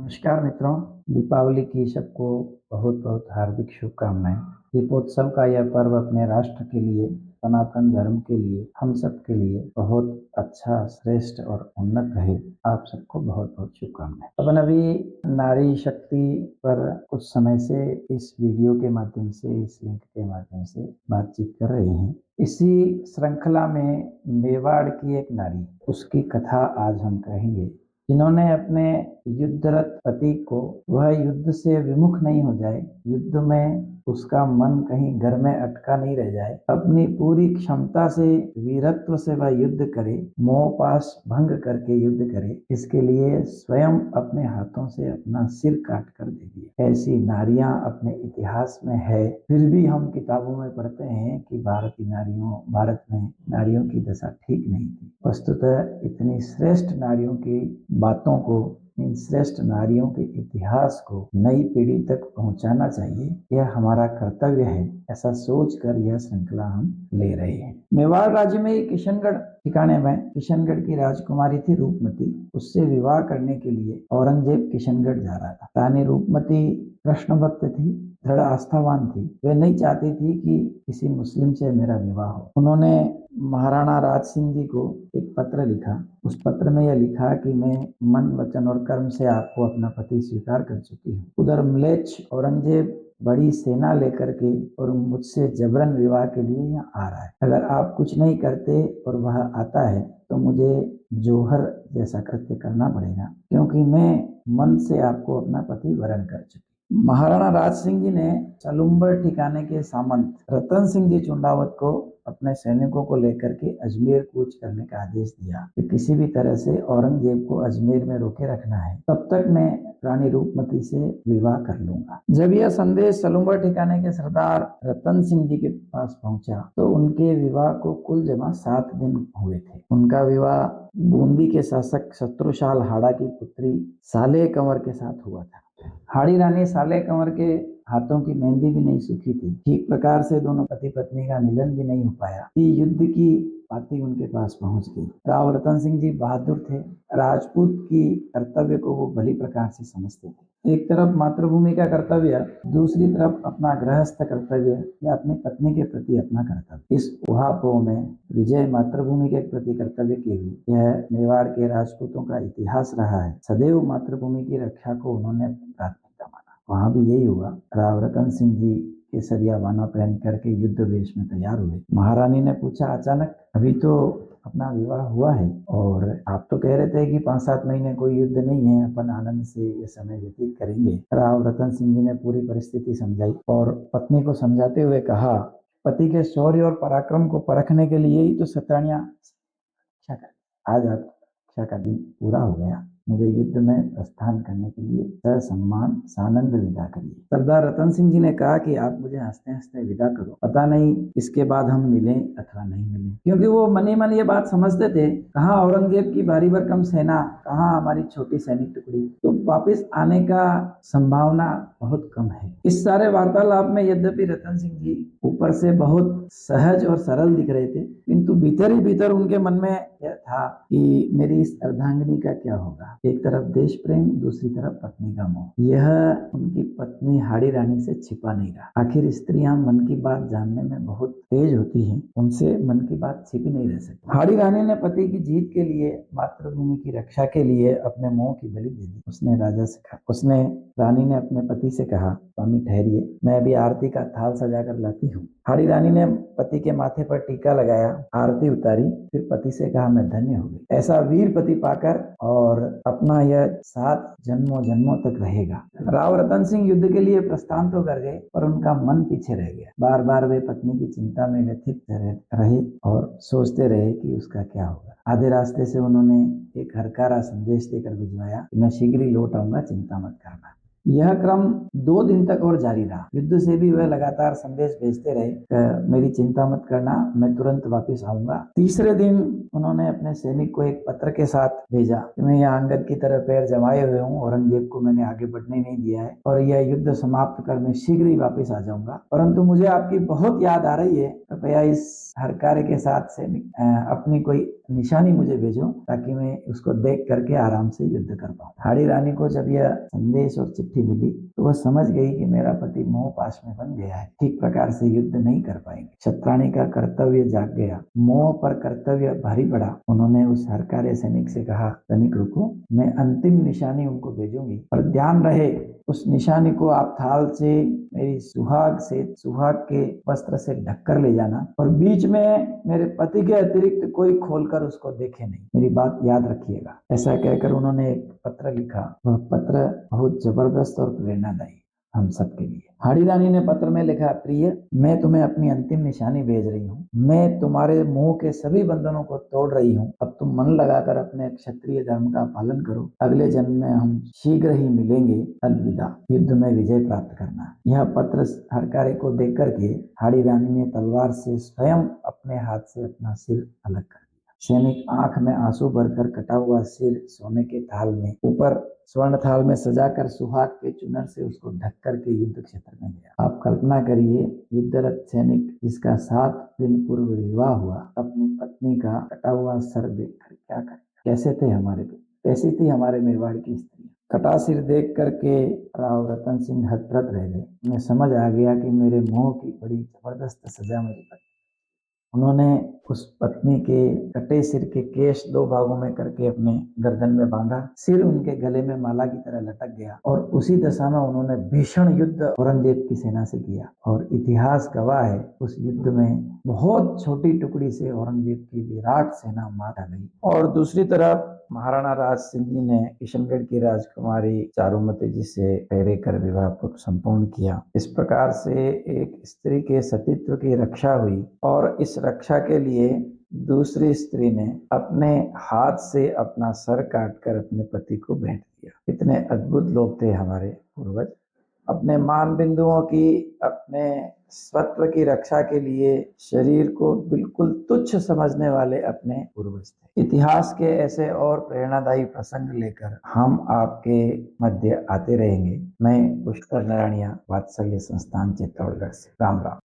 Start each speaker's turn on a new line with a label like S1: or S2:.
S1: नमस्कार मित्रों, दीपावली की सबको बहुत बहुत हार्दिक शुभकामनाएं। दीपोत्सव का यह पर्व अपने राष्ट्र के लिए, सनातन धर्म के लिए, हम सब के लिए बहुत अच्छा, श्रेष्ठ और उन्नत रहे। आप सबको बहुत बहुत शुभकामनाएं। अपन अभी नारी शक्ति पर कुछ समय से इस वीडियो के माध्यम से, इस लिंक के माध्यम से बातचीत कर रहे हैं। इसी श्रृंखला में मेवाड़ की एक नारी, उसकी कथा आज हम कहेंगे, जिन्होंने अपने युद्धरत पति को, वह युद्ध से विमुख नहीं हो जाए, युद्ध में उसका मन कहीं घर में अटका नहीं रह जाए, अपनी पूरी क्षमता से, वीरत्व से वह युद्ध करे, मोह पाश भंग करके युद्ध करे, इसके लिए स्वयं अपने हाथों से अपना सिर काट कर दे दिया। ऐसी नारियां अपने इतिहास में है। फिर भी हम किताबों में पढ़ते हैं कि भारत में नारियों की दशा ठीक नहीं थी। वस्तुतः इतनी श्रेष्ठ नारियों की बातों को, इन श्रेष्ठ नारियों के इतिहास को नई पीढ़ी तक पहुंचाना चाहिए, यह हमारा कर्तव्य है। ऐसा सोचकर यह श्रृंखला हम ले रहे हैं। मेवाड़ राज्य में किशनगढ़ ठिकाने में किशनगढ़ की राजकुमारी थी रूपमती। उससे विवाह करने के लिए औरंगजेब किशनगढ़ जा रहा था। रानी रूपमती कृष्ण भक्त थी, दृढ़ आस्थावान थी। वे नहीं चाहती थी कि किसी मुस्लिम से मेरा विवाह हो। उन्होंने महाराणा राज सिंह जी को एक पत्र लिखा। उस पत्र में यह लिखा कि मैं मन, वचन और कर्म से आपको अपना पति स्वीकार कर चुकी हूँ। उधर म्लेच्छ औरंगजेब बड़ी सेना लेकर के और मुझसे जबरन विवाह के लिए यहाँ आ रहा है। अगर आप कुछ नहीं करते और वह आता है तो मुझे जोहर जैसा कृत्य करना पड़ेगा, क्योंकि मैं मन से आपको अपना पति वरण कर चुकी। महाराणा राज सिंह जी ने सलुम्बर ठिकाने के सामंत रतन सिंह जी चुंडावत को अपने सैनिकों को लेकर के अजमेर कूच करने का आदेश दिया कि किसी भी तरह से औरंगजेब को अजमेर में रोके रखना है, तब तक मैं रानी रूपमती से विवाह कर लूंगा। जब यह संदेश सलुम्बर ठिकाने के सरदार रतन सिंह जी के पास पहुंचा तो उनके विवाह को कुल जमा 7 दिन हुए थे। उनका विवाह बूंदी के शासक शत्रुशाल हाड़ा की पुत्री साले कंवर के साथ हुआ था। हाड़ी रानी साले कंवर के हाथों की मेहंदी भी नहीं सूखी थी। ठीक प्रकार से दोनों पति पत्नी का मिलन भी नहीं हो पाया कि युद्ध की पाती उनके पास पहुंच गई। राव रतन सिंह जी बहादुर थे। राजपूत की कर्तव्य को वो भली प्रकार से समझते थे। एक तरफ मातृभूमि का कर्तव्य, दूसरी तरफ अपना गृहस्थ कर्तव्य या अपनी पत्नी के प्रति अपना कर्तव्य, इस उहापोह में विजय मातृभूमि के प्रति कर्तव्य की हुई। यह मेवाड़ के राजपूतों का इतिहास रहा है। सदैव मातृभूमि की रक्षा को उन्होंने प्राथमिकता माना। वहां भी यही हुआ। राव रतन सिंह जी केसरिया बाना पहन करके युद्ध वेश में तैयार हुए। महारानी ने पूछा, अचानक अभी तो अपना विवाह हुआ है और आप तो कह रहे थे कि 5-7 महीने कोई युद्ध नहीं है, अपन आनंद से ये समय व्यतीत करेंगे। राव रतन सिंह जी ने पूरी परिस्थिति समझाई और पत्नी को समझाते हुए कहा, पति के शौर्य और पराक्रम को परखने के लिए ही तो सत्रानियां रक्षा कर। आज आप रक्षा का दिन पूरा हो गया। मुझे युद्ध में प्रस्थान करने के लिए ससम्मान सानंद विदा करिए। सरदार रतन सिंह जी ने कहा कि आप मुझे हंसते हंसते विदा करो, पता नहीं इसके बाद हम मिलें अथवा नहीं मिलें। क्योंकि वो मनी मन ये बात समझते थे, कहाँ औरंगजेब की भारी भरकम सेना, कहाँ हमारी छोटी सैनिक टुकड़ी, तो वापिस आने का संभावना बहुत कम है। इस सारे वार्तालाप में यद्यपि रतन सिंह जी ऊपर से बहुत सहज और सरल दिख रहे थे, किंतु भीतर ही भीतर उनके मन में यह था कि मेरी इस अर्धांगिनी का क्या होगा। एक तरफ देश प्रेम, दूसरी तरफ पत्नी का मोह। यह उनकी पत्नी हाड़ी रानी से छिपा नहीं रहा। आखिर स्त्रियां मन की बात जानने में बहुत तेज होती हैं, उनसे मन की बात छिपी नहीं रह सकती। हाड़ी रानी ने पति की जीत के लिए, मातृभूमि की रक्षा के लिए अपने मोह की बलि दे दी। उसने रानी ने अपने पति से कहा, स्वामी ठहरिए, मैं अभी आरती का थाल सजा कर लाती हूँ। हाड़ी रानी ने पति के माथे पर टीका लगाया, आरती उतारी, फिर पति से कहा, मैं धन्य हो गई। ऐसा वीर पति पाकर और अपना यह 7 जन्मों जन्मों तक रहेगा। राव रतन सिंह युद्ध के लिए प्रस्थान तो कर गए, पर उनका मन पीछे रह गया। बार बार वे पत्नी की चिंता में व्यथित रहे और सोचते रहे कि उसका क्या होगा। आधे रास्ते से उन्होंने एक हरकारा संदेश देकर भिजवाया, मैं शीघ्र ही लौट आऊंगा, चिंता मत करना। यह क्रम 2 दिन तक और जारी रहा। युद्ध से भी वह लगातार संदेश भेजते रहे, मेरी चिंता मत करना, मैं तुरंत वापस आऊंगा। तीसरे दिन उन्होंने अपने सैनिक को एक पत्र के साथ भेजा कि मैं यहाँ अंगद की तरह पैर जमाए हुए हूँ, औरंगजेब को मैंने आगे बढ़ने नहीं दिया है और यह युद्ध समाप्त कर मैं शीघ्र ही वापस आ जाऊंगा, परंतु मुझे आपकी बहुत याद आ रही है, कृपया इस हर कार्य के साथ सैनिक अपनी कोई निशानी मुझे भेजो ताकि मैं उसको देख करके आराम से युद्ध कर पाऊं। हाड़ी रानी को जब यह संदेश और चिट्ठी मिली तो वह समझ गई कि मेरा पति मोह पाश में बन गया है, ठीक प्रकार से युद्ध नहीं कर पाएंगे। क्षत्राणी का कर्तव्य जाग गया, मोह पर कर्तव्य भारी पड़ा। उन्होंने उस हरकार्य सैनिक से कहा, सैनिक रुको, मैं अंतिम निशानी उनको भेजूंगी, पर ध्यान रहे उस निशानी को आप थाल से मेरी सुहाग के वस्त्र से ढककर ले जाना और बीच में मेरे पति के अतिरिक्त कोई खोलकर उसको देखे नहीं, मेरी बात याद रखिएगा। ऐसा कहकर उन्होंने एक पत्र लिखा। वह पत्र बहुत जबरदस्त और प्रेरणादायी हम सबके लिए। हाड़ी रानी ने पत्र में लिखा, प्रिय, मैं तुम्हें अपनी अंतिम निशानी भेज रही हूँ। मैं तुम्हारे मोह के सभी बंधनों को तोड़ रही हूँ। अब तुम मन लगाकर अपने क्षत्रिय धर्म का पालन करो। अगले जन्म में हम शीघ्र ही मिलेंगे। अलविदा। युद्ध में विजय प्राप्त करना। यह पत्र हरकारे को देख करके हाड़ी रानी ने तलवार से स्वयं अपने हाथ से अपना सिर अलग कर दिया। सैनिक आंख में आंसू भरकर कटा हुआ सिर सोने के थाल में ऊपर स्वर्ण थाल में सजाकर सुहाग के चुनर से उसको ढक करके युद्ध क्षेत्र में गया। आप कल्पना करिए, युद्धरत सैनिक जिसका 7 दिन पूर्व विवाह हुआ, अपनी पत्नी का कटा हुआ सर देखकर क्या करे। कैसी थी हमारे मेवाड़ की स्त्री। कटा सिर देख करके राव रतन सिंह हतप्रभ रह गए। उन्हें समझ आ गया कि मेरे मोह की बड़ी जबरदस्त सजा मेरे पति। उन्होंने उस पत्नी के कटे सिर के केश 2 भागों में करके अपने गर्दन में बांधा। सिर उनके गले में माला की तरह लटक गया और उसी दशा में उन्होंने भीषण युद्ध औरंगजेब की सेना से किया और इतिहास गवाह है, उस युद्ध में बहुत छोटी टुकड़ी से औरंगजेब की विराट सेना मार गई। और दूसरी तरफ महाराणा राज सिंह जी ने किशनगढ़ की राजकुमारी चारुमती जी से पैरे कर विवाह संपूर्ण किया। इस प्रकार से एक स्त्री के सतीत्व की रक्षा हुई और इस रक्षा के लिए दूसरी स्त्री ने अपने हाथ से अपना सर काटकर अपने पति को भेंट दिया। कितने अद्भुत लोग थे हमारे पूर्वज। अपने मान बिंदुओं की, अपने स्वत्व की रक्षा के लिए शरीर को बिल्कुल तुच्छ समझने वाले अपने पूर्वज थे। इतिहास के ऐसे और प्रेरणादायी प्रसंग लेकर हम आपके मध्य आते रहेंगे। मैं पुष्कर नारायणिया, वात्सल्य संस्थान चित्तौड़गढ़ से। राम राम।